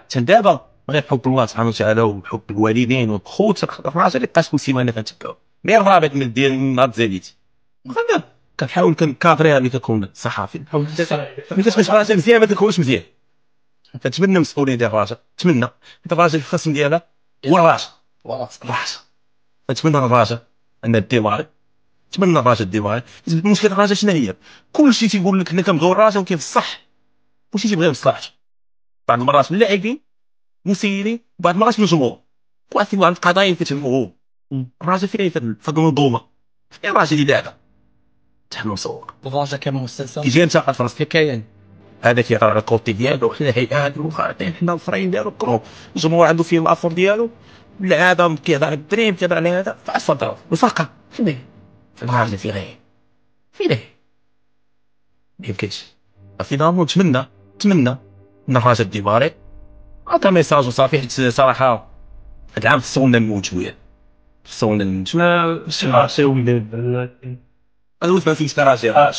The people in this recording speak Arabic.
حتى دابا غير بحب الله سبحانه وتعالى وبحب الوالدين والخوت الراجل اللي بقات كل سيمانه كنتبعو غير الرابط من ديال نهار تزاديت واخا كنحاول كنكادريها اللي كتكون صحافي ملي كتمشي راجل مزيان ما تكونش مزيان كنتمنى مسؤوليه ديال الراجل نتمنى حيت الراجل في الخصم ديالها هو الراجل نتمنى الراجل ان الديماري نتمنى الراجل الديماري المشكل الراجل شنو هي كلشي تيقول لك حنا كنبغيو الراجل ولكن في الصح كلشي تيبغي مصلحته بعض المرات من اللاعبين مسيرين بعض المرات من الجمهور واحد القضايا كتهمو هو الراجل فين في المنظومه فين الراجل اللي لعبه تحمل مسوق الراجل كمؤسسه كيجي انت في راسك كيان هذا كيقرا الكوتي ديالو حنا هيئات وخاطين حنا الفرين ديالو كلهم الجمهور عنده فيه الافور ديالو اللعابه كيهضر على الدريم كيهضر على هذا فاصفر الفرقه فين الراجل فين فين ميمكنش فينالمون نتمنى ان الراجل ديماري عطى ميساج وصافي حيت صراحه هاد العام خصونا نموت شويه خصونا نموت ما سي هذا ما فيش كراجل